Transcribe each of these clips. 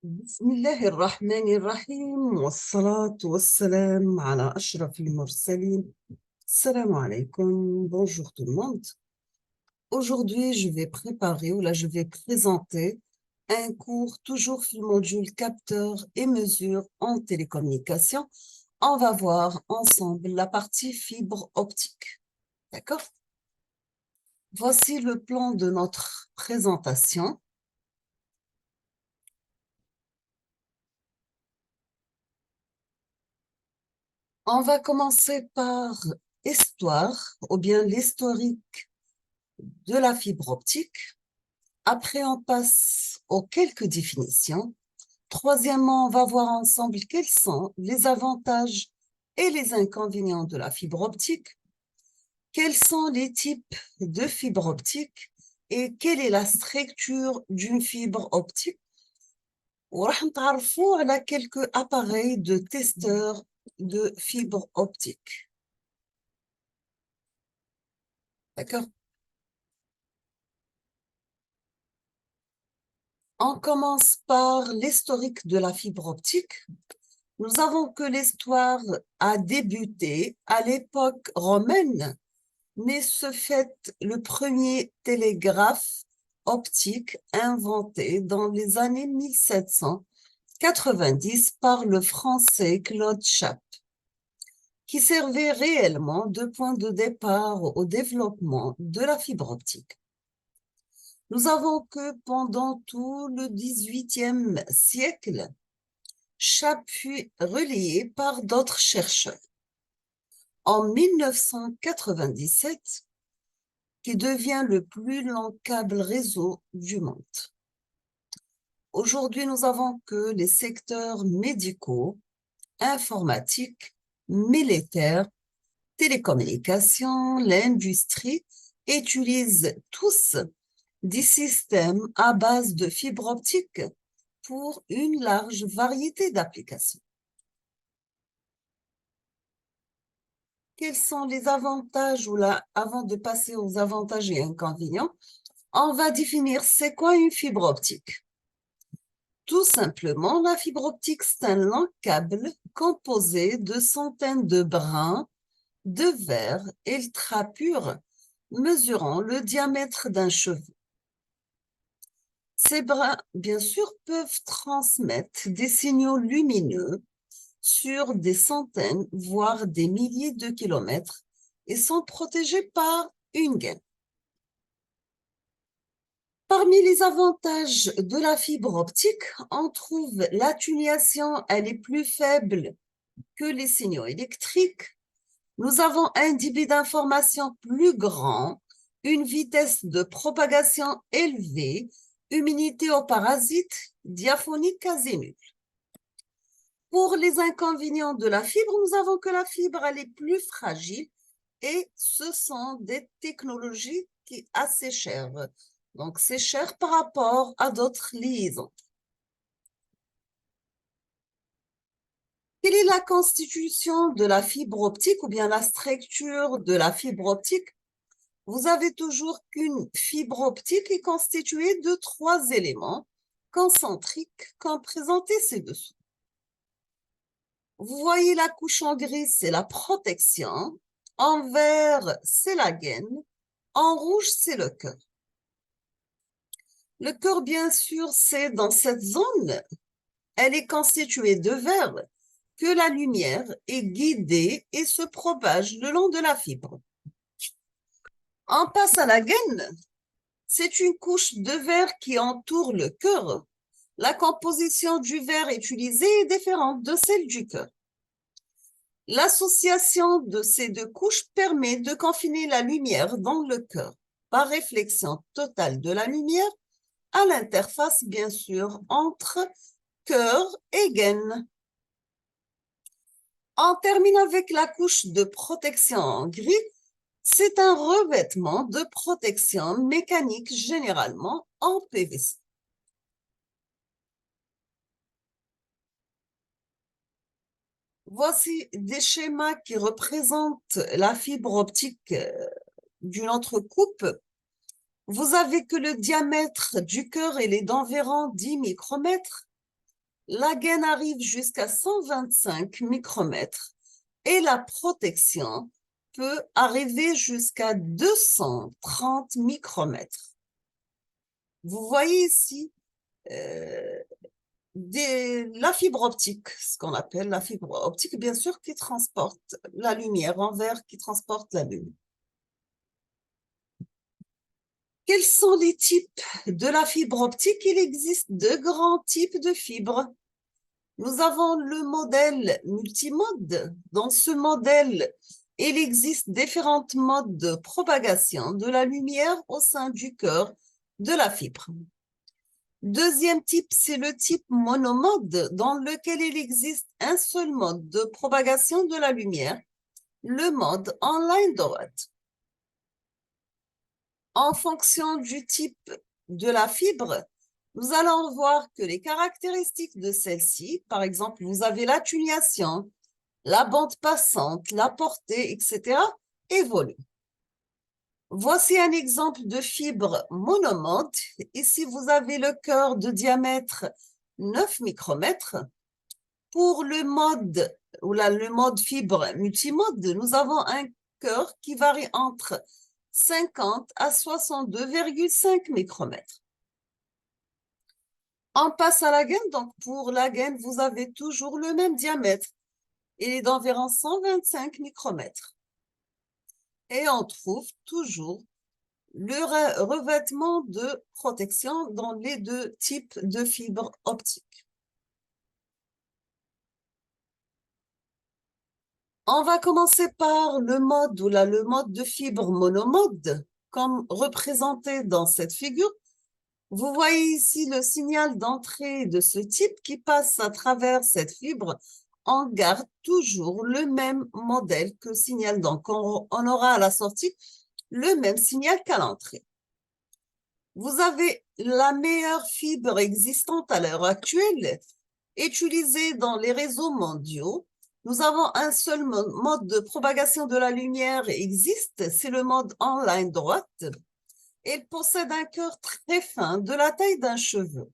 بسم الله الرحمن الرحيم والصلاة والسلام على أشرف المرسلين. Salam alaikum, bonjour tout le monde. Aujourd'hui, je vais préparer ou là, je vais présenter un cours toujours sur le module capteur et mesure en télécommunication. On va voir ensemble la partie fibre optique. D'accord? Voici le plan de notre présentation. On va commencer par histoire ou bien l'historique de la fibre optique. Après, on passe aux quelques définitions. Troisièmement, on va voir ensemble quels sont les avantages et les inconvénients de la fibre optique, quels sont les types de fibre optique et quelle est la structure d'une fibre optique. وراح نتعرفوا على quelques appareils de testeurs de fibre optique. D'accord? On commence par l'historique de la fibre optique. Nous avons que l'histoire a débuté à l'époque romaine, mais ce fait le premier télégraphe optique inventé dans les années 1790 par le français Claude Chappe, qui servait réellement de point de départ au développement de la fibre optique. Nous avons que pendant tout le XVIIIe siècle, Chappe fut relayé par d'autres chercheurs. En 1997, qui devient le plus long câble réseau du monde. Aujourd'hui, nous avons que les secteurs médicaux, informatiques, militaires, télécommunications, l'industrie utilisent tous des systèmes à base de fibres optiques pour une large variété d'applications. Quels sont les avantages ou là, avant de passer aux avantages et inconvénients, on va définir c'est quoi une fibre optique. Tout simplement, la fibre optique, c'est un long câble composé de centaines de brins de verre ultra pur mesurant le diamètre d'un cheveu. Ces brins, bien sûr, peuvent transmettre des signaux lumineux sur des centaines, voire des milliers de kilomètres et sont protégés par une gaine. Parmi les avantages de la fibre optique, on trouve l'atténuation, elle est plus faible que les signaux électriques. Nous avons un débit d'information plus grand, une vitesse de propagation élevée, immunité aux parasites, diaphonie quasi nulle. Pour les inconvénients de la fibre, nous avons que la fibre elle est plus fragile et ce sont des technologies qui sont assez chères. Donc, c'est cher par rapport à d'autres liaisons. Quelle est la constitution de la fibre optique ou bien la structure de la fibre optique? Vous avez toujours qu'une fibre optique est constituée de 3 éléments concentriques comme présenté ci-dessous. Vous voyez la couche en gris, c'est la protection. En vert, c'est la gaine. En rouge, c'est le cœur. Le cœur, bien sûr, c'est dans cette zone. Elle est constituée de verre que la lumière est guidée et se propage le long de la fibre. On passe à la gaine. C'est une couche de verre qui entoure le cœur. La composition du verre utilisé est différente de celle du cœur. L'association de ces deux couches permet de confiner la lumière dans le cœur par réflexion totale de la lumière à l'interface, bien sûr, entre cœur et gaine. On termine avec la couche de protection en gris. C'est un revêtement de protection mécanique généralement en PVC. Voici des schémas qui représentent la fibre optique d'une entrecoupe. Vous avez que le diamètre du cœur, il est d'environ 10 micromètres. La gaine arrive jusqu'à 125 micromètres et la protection peut arriver jusqu'à 230 micromètres. Vous voyez ici la fibre optique, ce qu'on appelle la fibre optique, bien sûr, qui transporte la lumière en verre, qui transporte la lumière. Quels sont les types de la fibre optique? Il existe deux grands types de fibres. Nous avons le modèle multimode. Dans ce modèle, il existe différents modes de propagation de la lumière au sein du cœur de la fibre. Deuxième type, c'est le type monomode, dans lequel il existe un seul mode de propagation de la lumière, le mode en ligne droite. En fonction du type de la fibre, nous allons voir que les caractéristiques de celle-ci, par exemple, vous avez l'atténuation, la bande passante, la portée, etc., évoluent. Voici un exemple de fibre monomode. Ici, vous avez le cœur de diamètre 9 micromètres. Pour le mode, le mode fibre multimode, nous avons un cœur qui varie entre 50 à 62,5 micromètres. On passe à la gaine. Donc, pour la gaine, vous avez toujours le même diamètre. Il est d'environ 125 micromètres. Et on trouve toujours le revêtement de protection dans les deux types de fibres optiques. On va commencer par le mode le mode de fibre monomode, comme représenté dans cette figure. Vous voyez ici le signal d'entrée de ce type qui passe à travers cette fibre. On garde toujours le même modèle que signal. Donc, on aura à la sortie le même signal qu'à l'entrée. Vous avez la meilleure fibre existante à l'heure actuelle, utilisée dans les réseaux mondiaux. Nous avons un seul mode de propagation de la lumière existe, c'est le mode en ligne droite. Il possède un cœur très fin, de la taille d'un cheveu.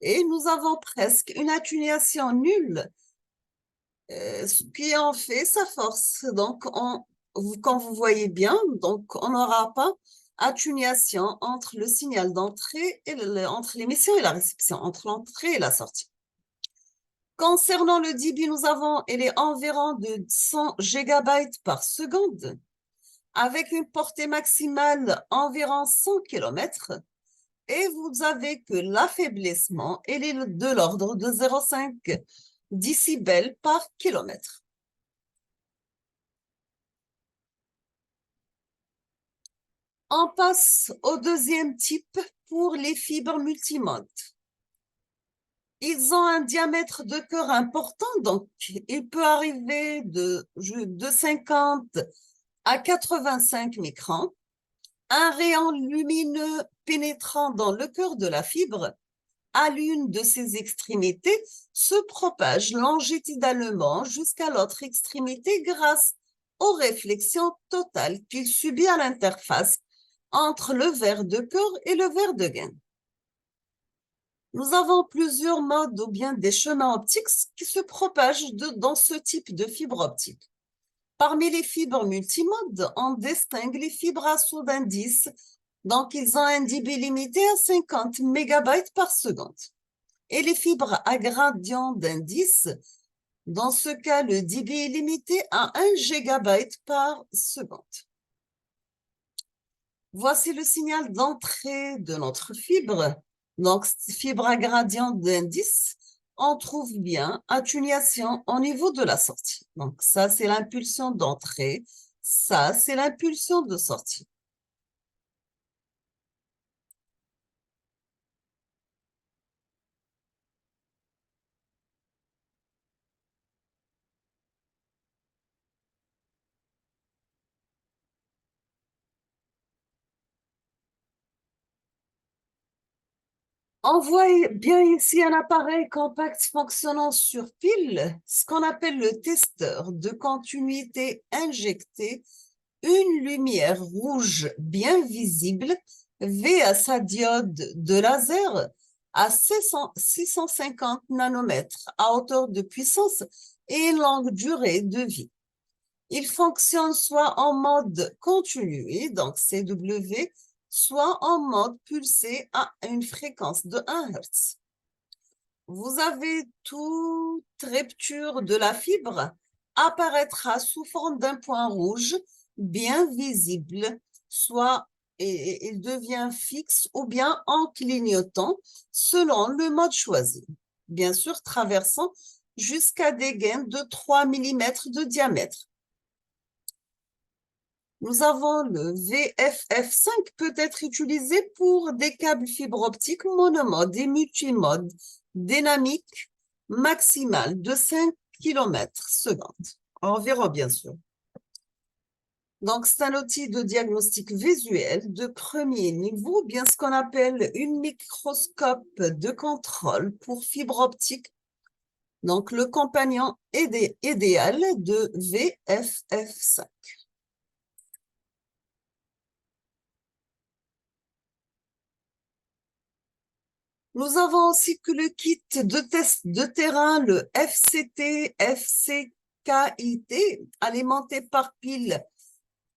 Et nous avons presque une atténuation nulle, ce qui en fait sa force. Donc, quand vous voyez bien, donc on n'aura pas atténuation entre le signal d'entrée et entre l'émission et la réception, entre l'entrée et la sortie. Concernant le débit, il est environ de 100 gigabytes par seconde, avec une portée maximale environ 100 km. Et vous avez que l'affaiblissement est de l'ordre de 0,5 décibels par kilomètre. On passe au deuxième type pour les fibres multimodes. Ils ont un diamètre de cœur important, donc il peut arriver de 50 à 85 microns. Un rayon lumineux pénétrant dans le cœur de la fibre à l'une de ses extrémités se propage longitudinalement jusqu'à l'autre extrémité grâce aux réflexions totales qu'il subit à l'interface entre le verre de cœur et le verre de gaine. Nous avons plusieurs modes ou bien des chemins optiques qui se propagent dans ce type de fibre optique. Parmi les fibres multimodes, on distingue les fibres à saut d'indice. Donc, ils ont un débit limité à 50 mégabytes par seconde. Et les fibres à gradient d'indice, dans ce cas, le débit est limité à 1 gigabyte par seconde. Voici le signal d'entrée de notre fibre. Donc, fibre à gradient d'indice, on trouve bien atténuation au niveau de la sortie. Donc, ça, c'est l'impulsion d'entrée. Ça, c'est l'impulsion de sortie. On voit bien ici un appareil compact fonctionnant sur pile, ce qu'on appelle le testeur de continuité injecté, une lumière rouge bien visible, V à sa diode de laser, à 650 nanomètres à hauteur de puissance et une longue durée de vie. Il fonctionne soit en mode continué, donc CW, soit en mode pulsé à une fréquence de 1 Hz. Vous avez toute rupture de la fibre apparaîtra sous forme d'un point rouge bien visible, soit il devient fixe ou bien en clignotant selon le mode choisi. Bien sûr, traversant jusqu'à des gains de 3 mm de diamètre. Nous avons le VFF5 peut être utilisé pour des câbles fibre optique monomode et multimode dynamique maximale de 5 km/s, environ bien sûr. Donc, c'est un outil de diagnostic visuel de premier niveau, bien ce qu'on appelle une microscope de contrôle pour fibre optique. Donc, le compagnon idéal de VFF5. Nous avons aussi que le kit de test de terrain, le FCT-FCKIT, alimenté par pile,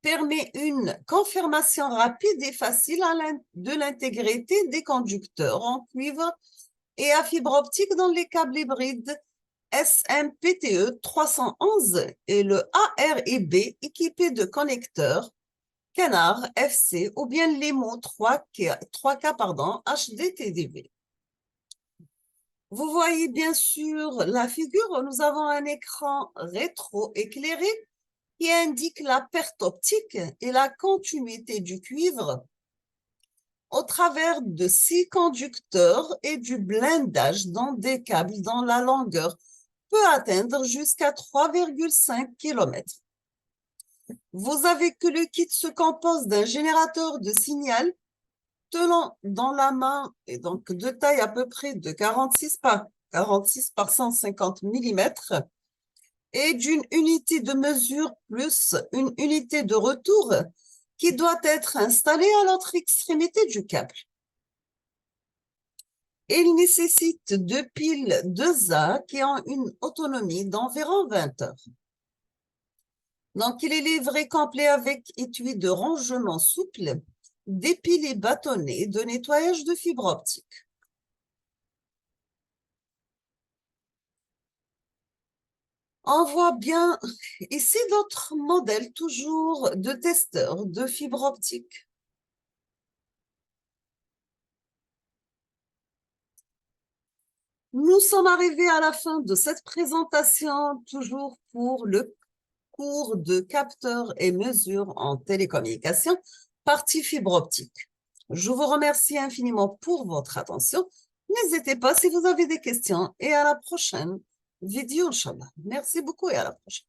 permet une confirmation rapide et facile de l'intégrité des conducteurs en cuivre et à fibre optique dans les câbles hybrides SMPTE 311 et le ARIB équipé de connecteurs Canard FC ou bien LEMO 3K HDTDV. Vous voyez bien sûr la figure, nous avons un écran rétro-éclairé qui indique la perte optique et la continuité du cuivre au travers de 6 conducteurs et du blindage dans des câbles dont la longueur peut atteindre jusqu'à 3,5 km. Vous avez que le kit se compose d'un générateur de signal tenant dans la main et donc de taille à peu près de 46 par 150 mm et d'une unité de mesure plus une unité de retour qui doit être installée à l'autre extrémité du câble. Il nécessite 2 piles 2A qui ont une autonomie d'environ 20 heures. Donc, il est livré complet avec étui de rangement souple, des piles et bâtonnets de nettoyage de fibre optique. On voit bien ici d'autres modèles toujours de testeurs de fibre optique. Nous sommes arrivés à la fin de cette présentation, toujours pour le cours de capteurs et mesures en télécommunication, partie fibre optique. Je vous remercie infiniment pour votre attention. N'hésitez pas si vous avez des questions et à la prochaine vidéo, Inch'Allah. Merci beaucoup et à la prochaine.